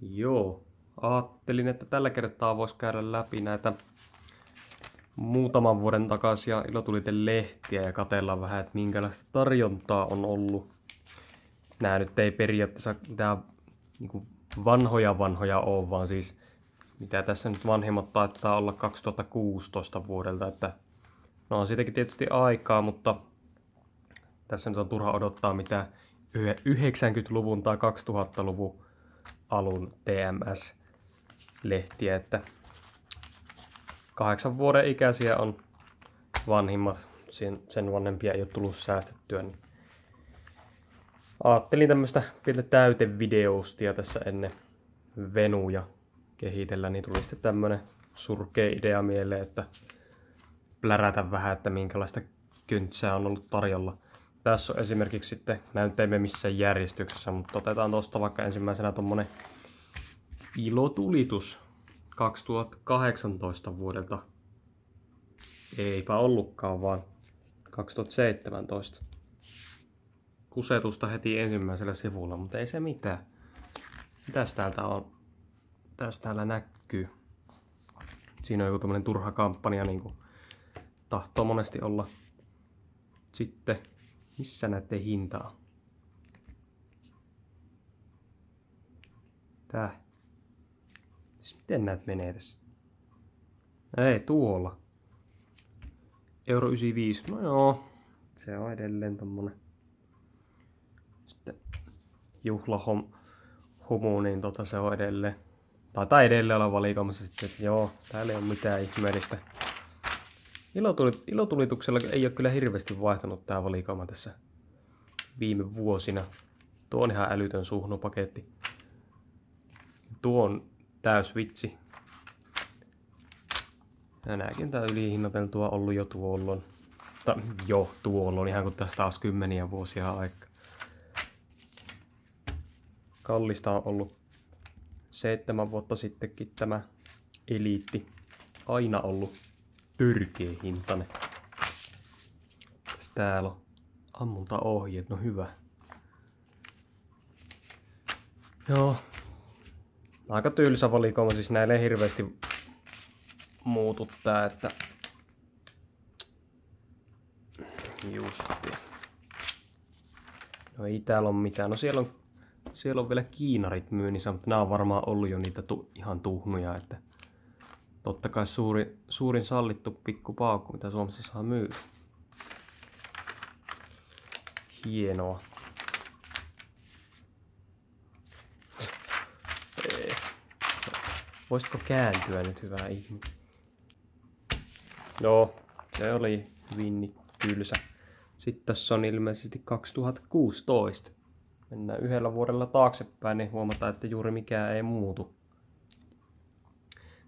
Joo, ajattelin, että tällä kertaa voisi käydä läpi näitä muutaman vuoden takaisia Ilotulite-lehtiä ja katsella vähän, että minkälaista tarjontaa on ollut. Nämä nyt ei periaatteessa mitään niin vanhoja ole, vaan siis mitä tässä nyt vanhimmat taitaa olla 2016 vuodelta, että no on siitäkin tietysti aikaa, mutta tässä nyt on turha odottaa mitään 90-luvun tai 2000-luvun alun TMS-lehtiä, että 8 vuoden ikäisiä on vanhimmat, sen vanhempia ei ole tullut säästettyä, niin ajattelin tämmöistä pientä täytevideostia tässä ennen venuja kehitellä, niin tuli sitten tämmönen surkea idea mieleen, että plärätä vähän, että minkälaista kyntsää on ollut tarjolla. Tässä on esimerkiksi sitten, mä nyt emme missään järjestyksessä, mutta otetaan tosta vaikka ensimmäisenä tommonen Ilotulitus 2018 vuodelta. Eipä ollutkaan, vaan 2017. Kusetusta heti ensimmäisellä sivulla, mutta ei se mitään. Mitäs täältä on? Tästä täällä näkyy. Siinä on joku tämmönen turha kampanja, niin kuin tahtoo monesti olla. Sitten, missä näette hintaa? Tää. Miten näet menee tässä? Ei, tuolla. Euro 95. No joo, se on edelleen tommonen. Sitten juhlahomu, niin se on edelleen. Tai edelleen olla valikoimassa sitten, että joo, täällä ei ole mitään ihmeellistä. Ilotulituksella ei ole kyllä hirveästi vaihtanut tää valikoima tässä viime vuosina. Tuo on ihan älytön suhnupaketti. Tuo on täys vitsi. Ja nääkin tää ylihinnoiteltua ollut jo tuolloin. Tuolloin, ihan kun tästä taas kymmeniä vuosia aikaa. Kallista on ollut 7 vuotta sittenkin tämä Eliitti. Aina ollut törkeä hintainen. Täällä on ammuntaohjeet, no hyvä. Joo. Aika tylsä valikoima, siis näille ei hirveästi muutu tää, että justi. No ei täällä ole mitään, no siellä on vielä kiinarit myynnissä, mutta nämä on varmaan ollut jo niitä ihan tuhnuja, että totta kai suurin sallittu pikku paukku, mitä Suomessa saa myydä. Hienoa. Voisitko kääntyä nyt, hyvä ihminen? Joo, se oli hyvin tylsä. Sitten tässä on ilmeisesti 2016. Mennään yhdellä vuodella taaksepäin, niin huomataan, että juuri mikään ei muutu.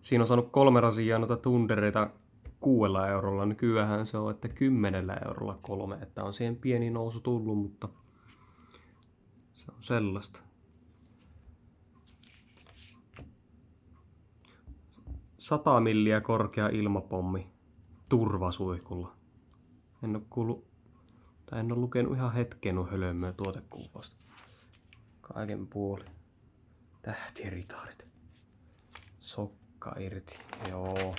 Siinä on saanut 3 rasiaa noita tundereita 6 eurolla. Nykyään se on, että 10 eurolla 3. Että on siihen pieni nousu tullut, mutta se on sellaista. 100 milliä korkea ilmapommi turvasuihkulla. En ole lukenut ihan hetkeen hölmöä tuotekuvausta. Kaiken puolin. Tähtiritaarit. Sokka irti. Joo.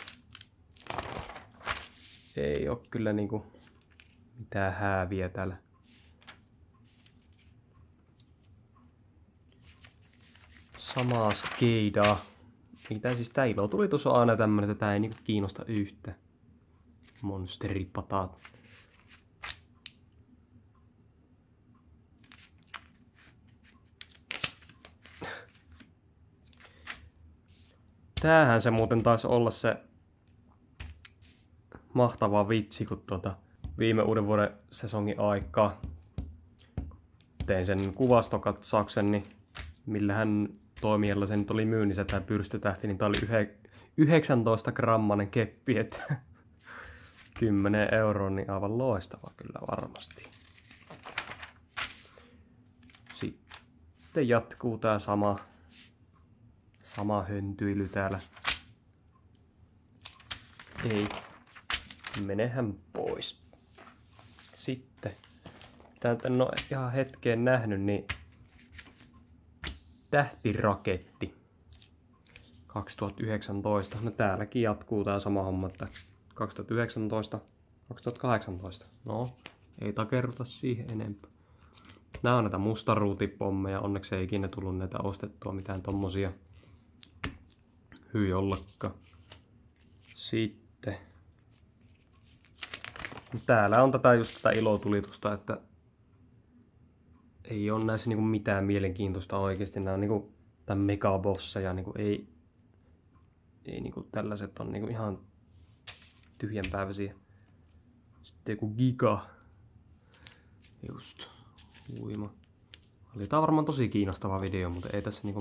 Ei oo kyllä niinku mitään hääviä täällä. Samaa skeidaa. Mitä siis tää Ilotulitus on aina tämmönen, että tää ei niinku kiinnosta yhtä. Monsteripataat. Tämähän se muuten taisi olla se mahtava vitsi, kun viime uuden vuoden sesongin aikaa tein sen kuvastokatsauksen, niin millähän toimijalla se nyt oli myynnissä tää pyrstötähti, niin tää oli 19-grammanen keppi, että 10 euroa, niin aivan loistava kyllä varmasti. Sitten jatkuu tää sama höntyily täällä. Ei. Menehän pois. Sitten. Tää en ole ihan hetkeen nähnyt, niin tähtiraketti. 2019. No täälläkin jatkuu tää sama homma, että 2019, 2018. No, ei takerruta siihen enempää. Nää on näitä mustaruutipommeja, onneksi ei ikinä tullut näitä ostettua mitään tommosia. Hyi ollakaan. Sitten. Täällä on just tätä ilotulitusta, että ei ole näissä niinku mitään mielenkiintoista oikeesti. Nää on niinku tän megabosseja, niinku ei niinku tällaiset on niinku ihan tyhjänpäiväisiä. Sitten joku giga. Just. Huima. Oli tää varmaan tosi kiinnostava video, mutta ei tässä niinku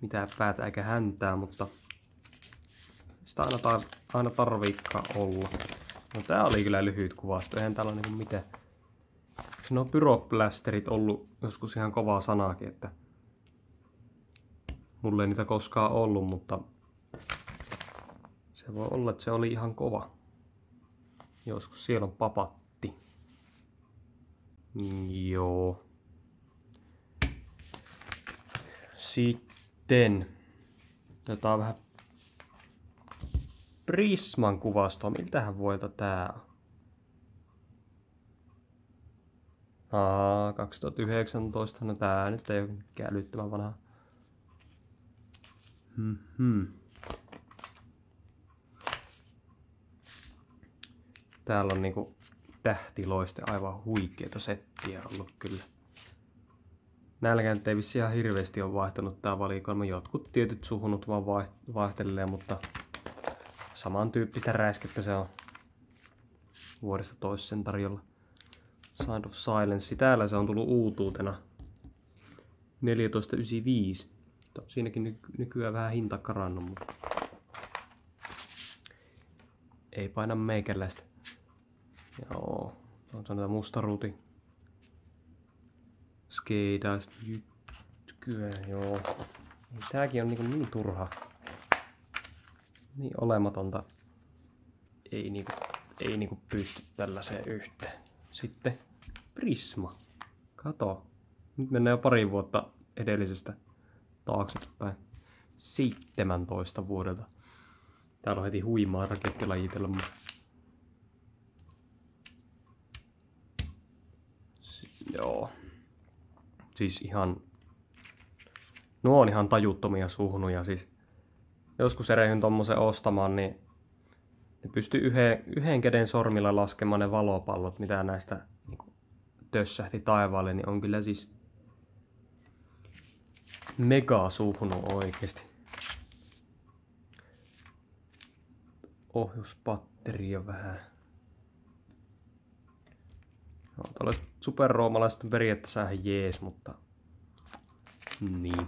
mitään päätä eikä häntää, mutta sitä aina tarviikaan olla. No tää oli kyllä lyhyt kuvasto, eihän täällä ole niinku mitään. No pyroplästerit ollut joskus ihan kovaa sanaakin, että mulla ei niitä koskaan ollut, mutta se voi olla, että se oli ihan kova. Joskus siellä on papatti. Joo. Sitten otetaan vähän Prisman kuvastoa. Miltähän vuodelta tää on? 2019. No tää nyt ei ole mikään älyttömän vanha. Täällä on niinku tähtiloiste aivan huikeeta settiä ollut kyllä. Nälkään ei vissiin ihan hirveästi ole vaihtanut tää valikoima. Jotkut tietyt suhunut vaan vaihtelee, mutta samantyyppistä räiskettä se on vuodesta toiseen tarjolla. Sound of Silence. Täällä se on tullut uutuutena. 14,95. Siinäkin nykyään vähän hinta karannut, mutta ei paina meikäläistä. Joo, on se näitä mustaruuti. Skeidaista jytkyä, joo. Tääkin on niin turha. Niin olematonta. Ei niinku pysty tällaiseen yhteen. Sitten Prisma. Kato. Nyt mennään jo pari vuotta edellisestä taaksepäin. 17 vuodelta. Täällä on heti huimaa rakettilajitelmaa. Joo. Siis ihan... Nuo on ihan tajuttomia suhnuja. Siis joskus erehdyin tommosen ostamaan, niin ne pystyy yhden käden sormilla laskemaan ne valopallot, mitä näistä niin tössähti taivaalle, niin on kyllä siis mega suhnu oikeesti. Ohjuspatteria vähän. No, tällaiset superroomalaiset on periaatteessa ihan jees, mutta niin.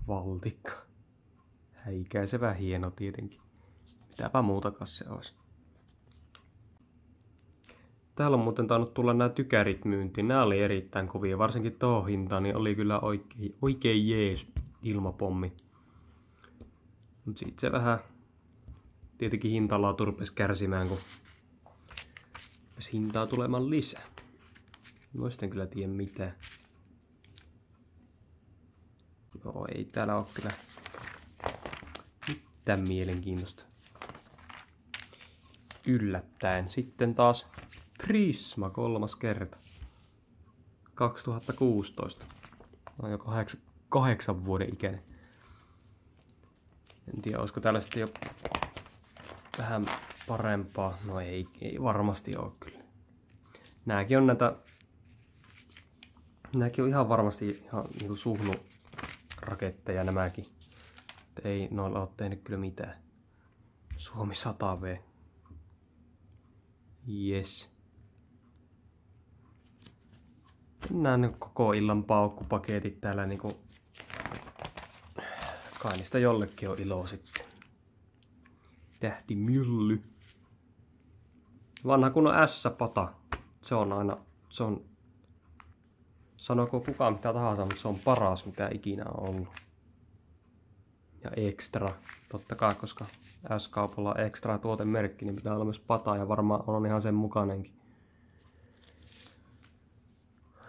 Valtikka. Häikäisevä hieno tietenkin. Mitäpä muutakaan se olisi. Täällä on muuten tainnut tulla nämä tykärit myyntiin. Nämä oli erittäin kovia. Varsinkin tuohon hintaan niin oli kyllä oikein jees ilmapommi. Mut sit se vähän tietenkin hintalaatu rupesi kärsimään, kun hintaa tulemaan lisää. Noista en kyllä tiedä mitään. Joo, ei täällä ole kyllä mitään mielenkiintoista. Yllättäen. Sitten taas Prisma 3. kerta. 2016. On jo 8 vuoden ikäinen. En tiedä, olisiko täällä sitten jo vähän parempaa. No ei varmasti ole kyllä. Nääkin on Nääkin on ihan varmasti ihan niinku suhnuraketteja nämäkin. Ei noilla ole tehnyt kyllä mitään. Suomi 100V. Yes. Nää on koko illan paukkupaketit täällä niinku. Kai niistä jollekin on ilo sitten. Tähtimylly. Vanha kun on S-pata. Se on aina, sanoiko kukaan mitä tahansa, mutta se on paras mitä ikinä on ollut. Ja extra, totta kai, koska S-kaupalla on extra tuotemerkki, niin pitää olla myös pata ja varmaan on ihan sen mukainenkin.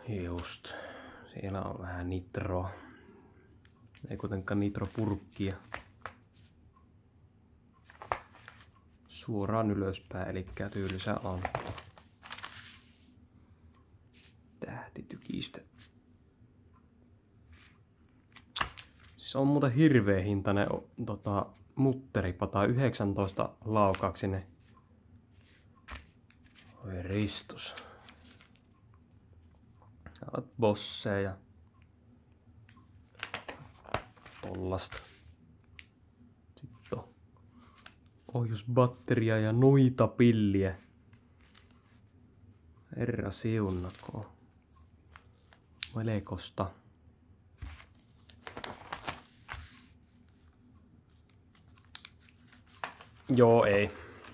Just. Siellä on vähän nitroa. Ei kuitenkaan nitropurkkia. Suoraan ylöspäin, eli tylsä on. Tähtitykistä. Siis on muuten hirveä hintainen mutteripata, 19 laukauksinen. Oi ristus. Olet bosseja ja tollasta. Sitten on ohjusbatteria ja noita pilliä. Herra siunnakoon. Melekosta. Joo, ei.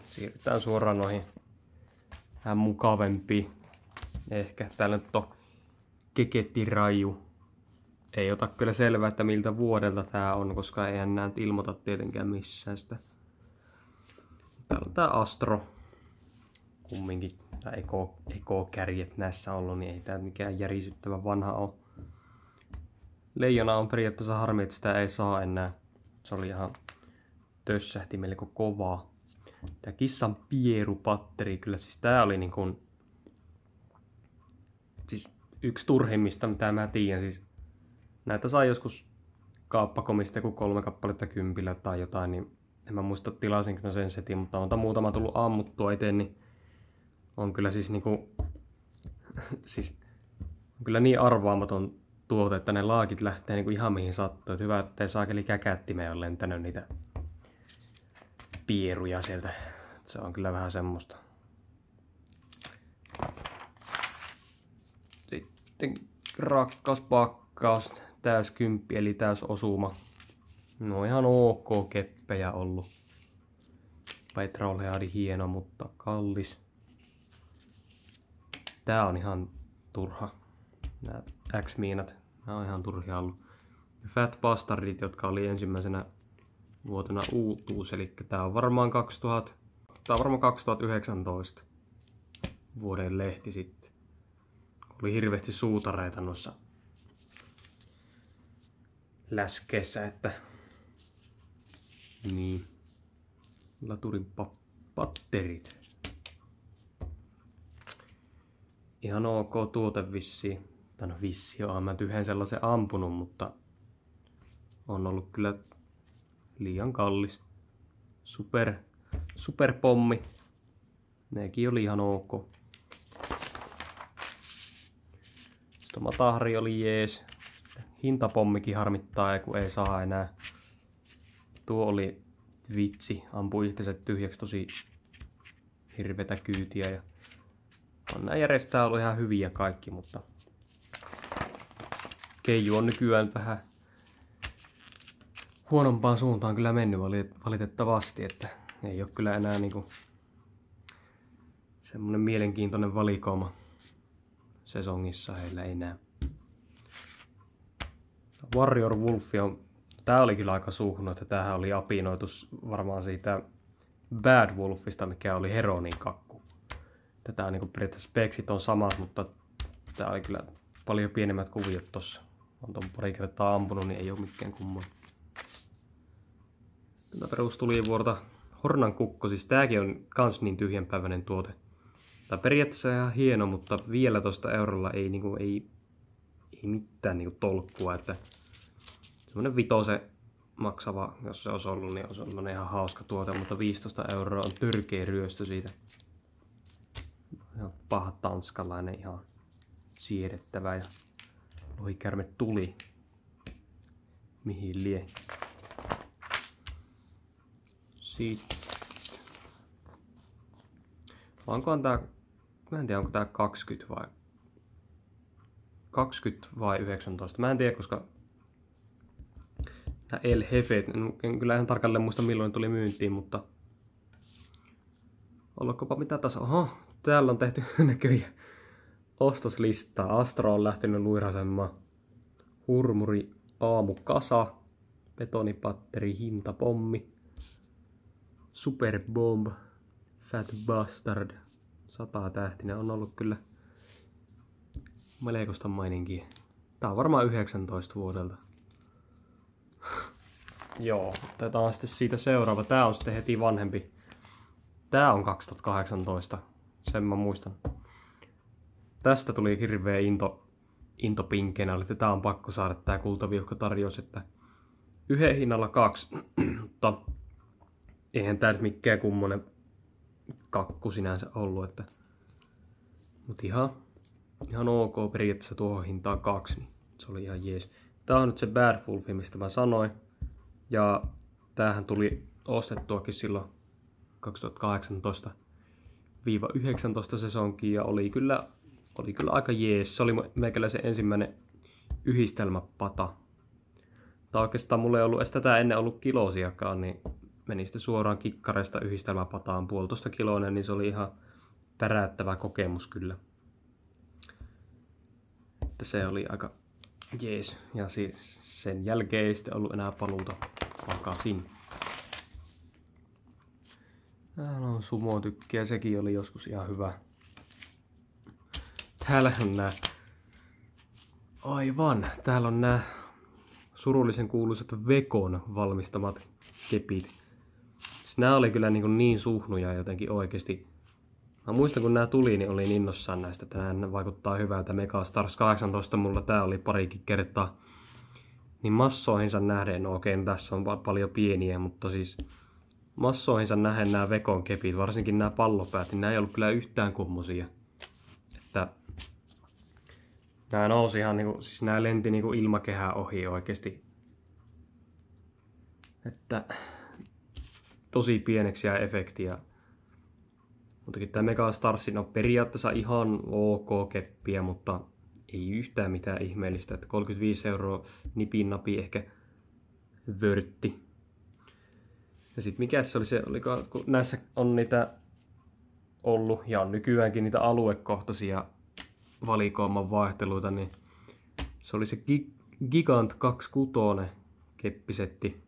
Siirrytään suoraan noihin vähän mukavempiin. Ehkä täällä nyt on Keketiraju. Ei ota kyllä selvää, että miltä vuodelta tää on, koska eihän nää nyt ilmoita tietenkään missään sitä. Täällä on tää Astro. Kumminkin tää Eko-kärjet näissä ollut, niin ei tää mikään järisyttävä vanha oo. Leijona on periaatteessa harmi, että sitä ei saa enää. Se oli ihan tössähti melko kovaa. Tää kissan pierupatteri, kyllä siis tää oli niinkun siis yksi turhimmista mitä mä tiedän. Siis näitä sai joskus kauppakomista joku 3 kappaletta 10 tai jotain, niin en mä muista tilasinko sen setin, mutta on muutama tullut ammuttua eteen, niin on kyllä siis niinku siis on kyllä niin arvaamaton tuote, että ne laakit lähtee niinku ihan mihin sattuu. Hyvä, ettei saakeli käkättimeen ole lentänyt niitä pieruja sieltä. Se on kyllä vähän semmoista. Sitten rakkauspakkaus, täyskymppi eli täysosuma. No ihan ok keppejä ollut. Petrolheadi hieno, mutta kallis. Tää on ihan turha. Nää X-miinat, nää on ihan turhia ollut. Fat Bastardit, jotka oli ensimmäisenä vuotena uutuus, eli tää on varmaan 2019 vuoden lehti sitten. Oli hirveästi suutareita noissa läskeissä, että niin. Laturin patterit. Ihan ok tuote vissiin. Tai no vissi on, mä yhden sellaisen ampunut, mutta on ollut kyllä liian kallis. Superpommi. Nekin oli ihan ok. Sitten matahri oli jees. Hintapommikin harmittaa, kun ei saa enää. Tuo oli vitsi. Ampui itsensä tyhjäksi tosi hirvetä kyytiä. Ja on nää järjestää ollut ihan hyviä kaikki, mutta keiju on nykyään vähän huonompaan suuntaan kyllä mennyt valitettavasti, että ei ole kyllä enää niinku semmonen mielenkiintoinen valikoima sesongissa heillä enää. Warrior Wolf on, tää oli kyllä aika suhnu, että tämähän oli apinoitus varmaan siitä Bad Wolfista, mikä oli Heronin kakku. Tätä on niinku periaatteessa speksit on samat, mutta tää oli kyllä paljon pienemmät kuviot tossa. On ton pari kertaa ampunut, niin ei oo mikään kummoinen. Tämä perustuli vuorta Hornan kukko, siis tääkin on kans niin tyhjänpäiväinen tuote. Tää periaatteessa ihan hieno, mutta vielä tosta eurolla ei, niinku, ei mitään niinku tolkkua, että semmonen 5 maksava, jos se olisi ollut, niin on semmonen ihan hauska tuote, mutta 15 € on törkeä ryöstö siitä. Ihan paha tanskalainen, ihan siedettävä ja lohikärme tuli. Mihin lie. Sitten. Onkohan tää, mä en tiedä onko tää 20 vai 19. Mä en tiedä, koska tää El Jefe, en kyllä ihan tarkalleen muista milloin tuli myyntiin, mutta ollakopa mitä taas. Oho, täällä on tehty näköjään ostoslistaa. Astro on lähtenyt luirasemaan. Hurmuri aamukasa. Betonipatteri hintapommi. Superbomb. Fat Bastard. 100 tähtinen on ollut kyllä Melkoista maininkia. Tää on varmaan 19 vuodelta. Joo, otetaan sitten siitä seuraava. Tää on sitten heti vanhempi. Tää on 2018. Sen mä muistan. Tästä tuli hirveä into pinkkeenä, että tää on pakko saada tää kultaviuhka tarjous, että yhden hinnalla 2. Mutta eihän tää nyt mikään kummonen kakku sinänsä ollut, että mut ihan ok periaatteessa tuohon hintaan 2, niin se oli ihan jees. Tää on nyt se Bad Wolfi, mistä mä sanoin. Ja tämähän tuli ostettuakin silloin 2018-19 sesonkin ja oli kyllä aika jees. Se oli meikäläisen ensimmäinen yhdistelmäpata. Tai oikeastaan mulla ei ollut edes tätä ennen ollut kilosiakaan, niin meni sitten suoraan kikkareista yhdistelmäpataan 1,5 kiloinen, niin se oli ihan päräyttävä kokemus kyllä. Että se oli aika jees. Ja siis sen jälkeen ei sitten ollut enää paluuta takaisin. Täällä on sumotykkiä, sekin oli joskus ihan hyvä. Täällä on täällä on nää surullisen kuuluisat Vekon valmistamat kepit. Siis nää oli kyllä niin suhnuja jotenkin oikeesti. Mä muistan kun nää tuli, niin olin innossaan näistä, että nää vaikuttaa hyvältä. Mega Stars 18 mulla tää oli parikin kertaa. Niin massoihinsa nähden, no okei, tässä on paljon pieniä, mutta siis massoihinsa nähden nämä Vekon kepit, varsinkin nämä pallopäät, niin nämä ei ollut kyllä yhtään kummosia. Että nämä nousi ihan siis nämä lenti ilmakehää ohi oikeesti. Että tosi pieneksi jää efektiä. Mutta tämä Mega Starsin on periaatteessa ihan ok keppiä, mutta ei yhtään mitään ihmeellistä. Että 35 € nipin napi ehkä vörtti. Ja sit mikä se oli se, kun näissä on niitä ollut ja on nykyäänkin niitä aluekohtaisia valikoiman vaihteluita, niin se oli se Gigant 26 keppisetti,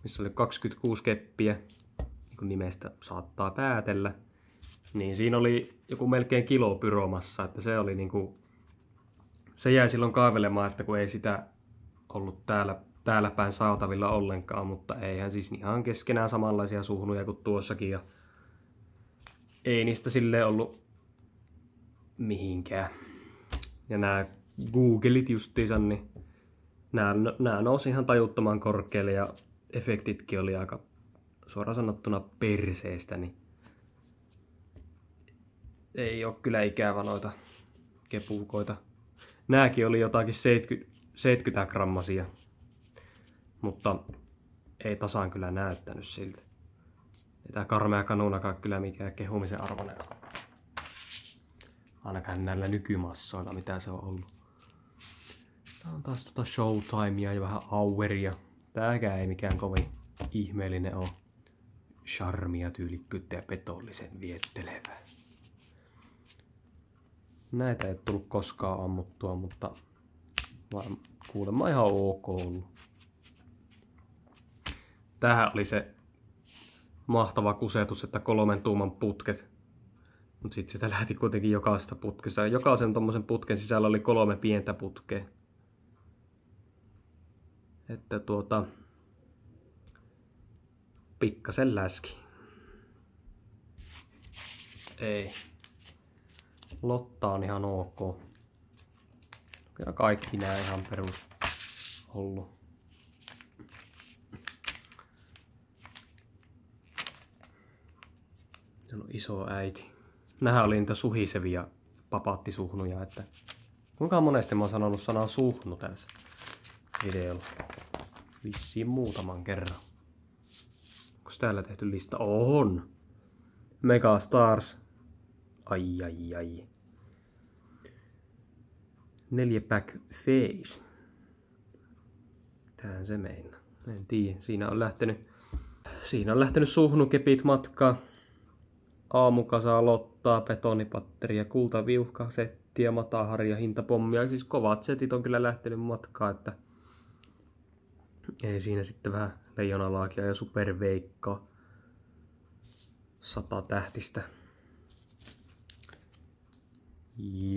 missä oli 26 keppiä, niin kuin nimestä saattaa päätellä. Niin siinä oli joku melkein kilo pyromassa, että se oli se jäi silloin kaivelemaan, että kun ei sitä ollut täällä päin saatavilla ollenkaan, mutta eihän siis ihan keskenään samanlaisia suhnuja kuin tuossakin ja ei niistä silleen ollut mihinkään. Ja nämä Googlit justiinsa, niin nämä nousi ihan tajuttoman korkealle ja efektitkin oli aika suoraan sanottuna perseestä, niin ei ole kyllä ikävä noita kepukoita. Nääkin oli jotakin 70 grammasia, mutta ei tasan kyllä näyttänyt siltä. Ei tää karmea kanuunakaan kyllä mikään kehumisen arvoinen. Ainakaan näillä nykymassoilla, mitä se on ollut. Tää on taas Showtimea ja vähän Houria. Tääkään ei mikään kovin ihmeellinen ole. Charmia, tyylikkyyttä ja petollisen viettelevää. Näitä ei tullut koskaan ammuttua, mutta kuulemma ihan ok ollut. Tähän oli se mahtava kusetus, että 3 tuuman putket. Mutta sitten sitä lähti kuitenkin jokaisesta putkesta. Jokaisen tommosen putken sisällä oli 3 pientä putkea. Että pikkasen läski. Ei. Lotta on ihan ok. Ja kaikki nää ihan perus ollut. Täällä on iso äiti. Nämähän oli niitä suhisevia papaattisuhnuja, että kuinka monesti mä oon sanonut sanaa suhnu tässä videolla? Vissiin muutaman kerran. Onko täällä tehty lista? On! Mega Stars. Ai. 4-pack face. Mitähän se meinaa? En tiedä. Siinä on lähtenyt suhnukepit matkaa. Aamukasaa, lottaa, betonipatteria, kultaviuhka, settiä, mataharia, hintapommia. Siis kovat setit on kyllä lähtenyt matkaa, että ei siinä sitten vähän leijonalaakia ja superveikkaa. 100 tähtistä.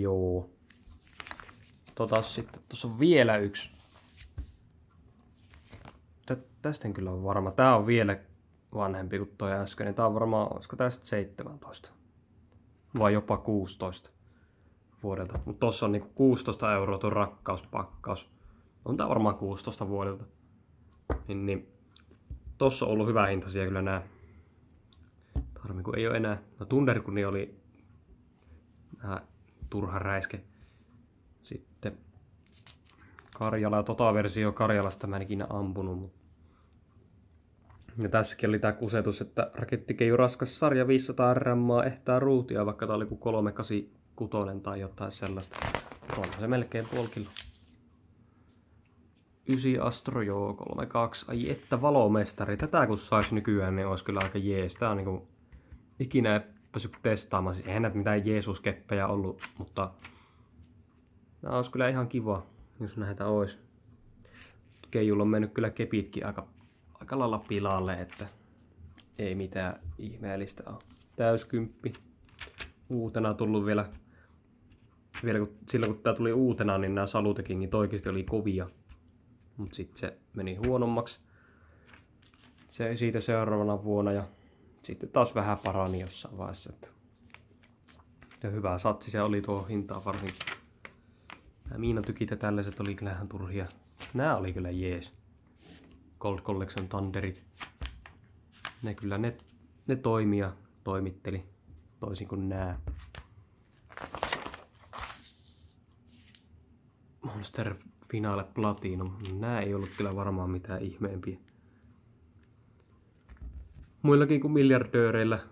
Joo. Sitten tuossa on vielä yksi. Tästä en kyllä ole varma. Tää on vielä vanhempi kuin toi äsken. Tää on varmaan, olisiko tästä 17? Vai jopa 16 vuodelta. Mutta tossa on niinku 16 € tuo rakkauspakkaus. On tää varmaan 16 vuodelta. Niin. Tossa on ollut hyvä hintaisia kyllä nää. Harmi kun ei oo enää. No Thunderkuni oli vähän turha räiske. Sitten Karjala ja versio Karjalasta mä en ikinä ampunut. Ja tässäkin oli tää kusetus, että rakettikeiju raskas sarja 500 grammaa ehtää ruutia, vaikka tää oli kuin 386 tai jotain sellaista. Onhan se melkein puoli kilo. 9 Astro, joo, 32. Ai että valomestari. Tätä kun sais nykyään, niin olisi kyllä aika jees. Tää on niinku ikinä ei päässyt testaamaan. Siis eihän näitä mitään Jeesus-keppejä ollut, mutta tää olisi kyllä ihan kiva, jos näitä olisi. Keijulla on mennyt kyllä kepitkin aika lailla pilalle, että ei mitään ihmeellistä ole. Täyskymppi. Uutena tullut vielä silloin kun tää tuli uutena, niin nämä salutekingit oikeasti oli kovia. Mut sitten se meni huonommaksi. Se siitä seuraavana vuonna ja sitten taas vähän parani jossain vaiheessa. Ja hyvä satsi se oli tuo hintaa varsinkin. Nämä miinatykit ja tällaiset oli kyllä ihan turhia. Nää oli kyllä jees. Gold Collection Thunderit. Ne kyllä ne toimi ja toimitteli toisin kuin nää. Monster Finale Platinum. Nää ei ollut kyllä varmaan mitään ihmeempiä. Muillakin kuin miljardööreillä.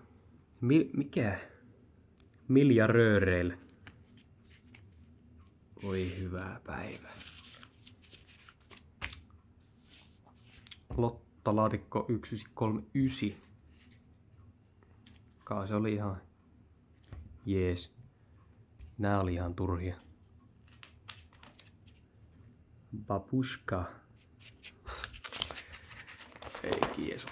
Mikä? Miljardööreillä. Oi hyvää päivää. Lottalaatikko 1939. Se oli ihan jees. Nää oli ihan turhia. Babushka. Ei Jeesus.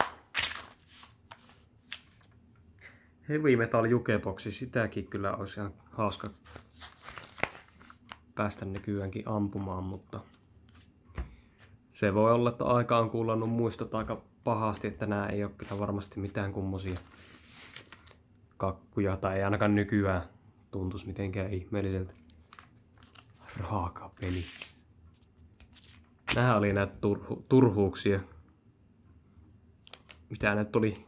Heavy Metal Jukeboxi, sitäkin kyllä olisi ihan hauska päästä nykyäänkin ampumaan, mutta se voi olla, että aika on kuulannut muistot aika pahasti, että nämä ei ole kyllä varmasti mitään kummosia kakkuja, tai ei ainakaan nykyään tuntuisi mitenkään ihmeelliseltä. Raaka peli. Nämähän oli näitä turhuuksia. Mitä näitä tuli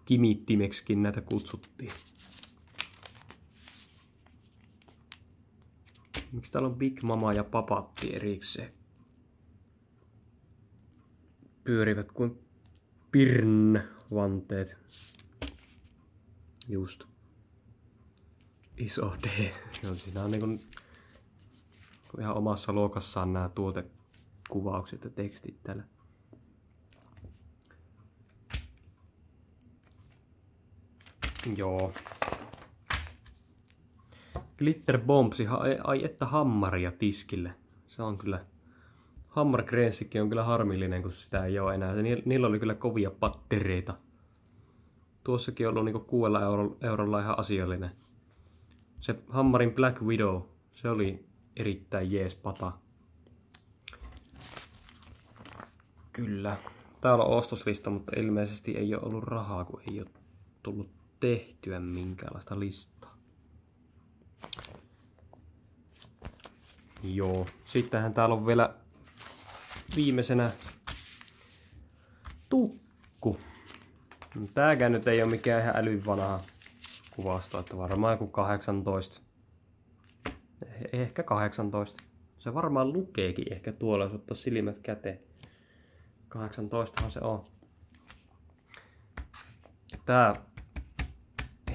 kimittimeksikin näitä kutsuttiin. Miksi täällä on Big Mama ja Papatti erikseen? Pyörivät kuin pirn-vanteet. Just. Iso D. Joo, siinä on niinku ihan omassa luokassaan nämä tuotekuvaukset ja tekstit täällä. Joo. Glitter Bombsi, ai että hammaria tiskille. Se on kyllä. Hammar Grensikin on kyllä harmillinen, kun sitä ei ole enää. Niillä oli kyllä kovia pattereita. Tuossakin on ollut niinku 6 eurolla ihan asiallinen. Se Hammarin Black Widow, se oli erittäin jees pata. Kyllä. Täällä on ostoslista, mutta ilmeisesti ei ole ollut rahaa, kun ei ole tullut tehtyä minkäänlaista listaa. Joo. Sittenhän täällä on vielä viimeisenä tukku. Tääkään nyt ei ole mikään ihan älyn vanha kuvasto, että varmaan joku 18. Ehkä 18. Se varmaan lukeekin ehkä tuolla, jos ottaa silmät käteen. 18 se on. Ja tää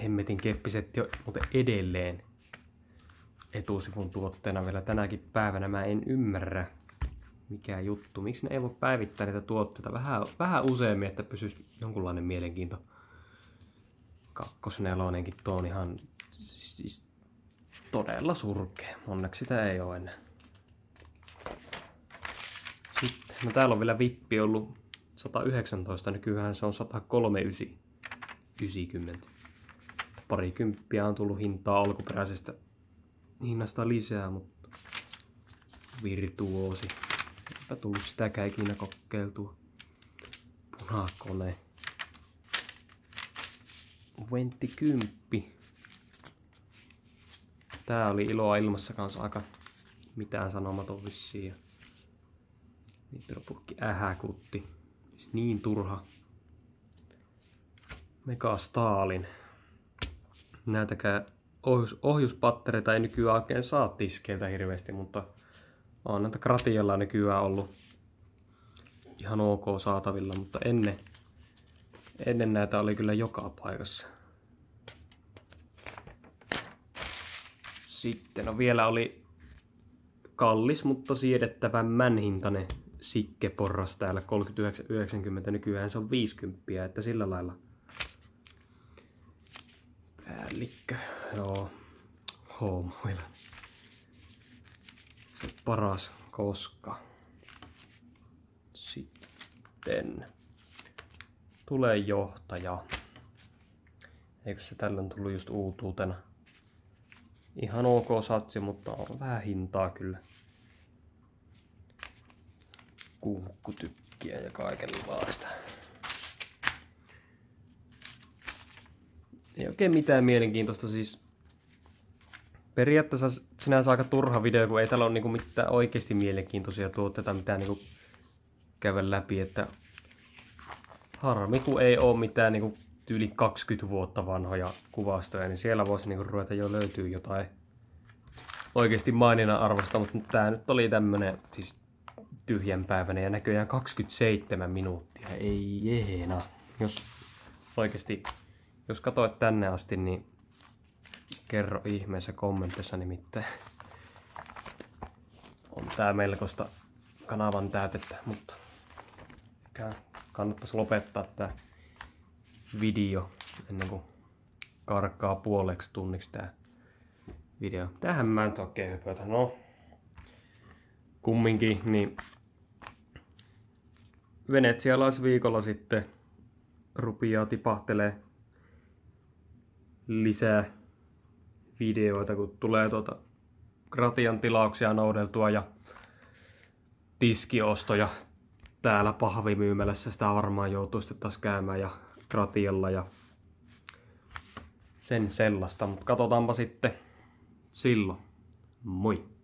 hemmetin keppisetti on muuten edelleen etusivun tuotteena vielä tänäkin päivänä. Mä en ymmärrä mikä juttu. Miksi ne ei voi päivittää niitä tuotteita vähän useammin, että pysyisi jonkunlainen mielenkiinto. 2.4 tuo on ihan siis todella surkea. Onneksi sitä ei ole enää. Sitten, no täällä on vielä vippi ollut 119, nykyään se on 103,90. Parikymppiä on tullut hintaa alkuperäisestä hinnasta lisää, mutta virtuoosi. Eipä tullut sitäkään ikinä kokeiltua. Punakone. Ventti 10. Tää oli Iloa ilmassa kanssa aika mitään sanomaton vissiin. Nitropurkki ähäkutti. Niin turha. Mega Stalin. Näitäkään ohjuspattereita ei nykyään oikein saa tiskeiltä hirveästi, mutta on näitä Gratialla nykyään ollut ihan ok saatavilla, mutta ennen näitä oli kyllä joka paikassa. Sitten vielä oli kallis, mutta siedettävän hintainen sikkeporras täällä 39,90, nykyään se on 50, että sillä lailla päällikkö, joo, hoomoilla. Se paras koska. Sitten tulee johtaja. Eikö se tällöin tullut just uutuutena? Ihan ok satsi, mutta on vähän hintaa kyllä. Kunkkutykkiä ja kaikenlaista. Ei oikein mitään mielenkiintoista siis. Periaatteessa sinänsä aika turha video, kun ei täällä ole niinku mitään oikeasti mielenkiintoisia tuotteita, mitään niinku käydä läpi, että harmi kun ei oo mitään niinku yli 20 vuotta vanhoja kuvastoja, niin siellä voisi niinku ruveta jo löytyy jotain oikeasti maininnan arvosta, mutta tää nyt oli tämmönen siis tyhjänpäiväinen ja näköjään 27 minuuttia, ei jeena. Jos oikeasti, jos katsoit tänne asti, niin kerro ihmeessä kommenteissa, nimittäin on tää melkoista kanavan täytettä, mutta kannattaisi lopettaa tää video ennen kuin karkaa puoleksi tunniksi tää video. Tähän mä en oikein hypätä. No, kumminkin, niin venetsialaisviikolla sitten rupeaa tipahtelee lisää videoita, kun tulee Gratian tilauksia noudeltua ja tiskiostoja täällä pahvimyymälässä. Sitä varmaan joutuu sitten taas käymään ja Gratialla ja sen sellaista, mutta katsotaanpa sitten silloin. Moi!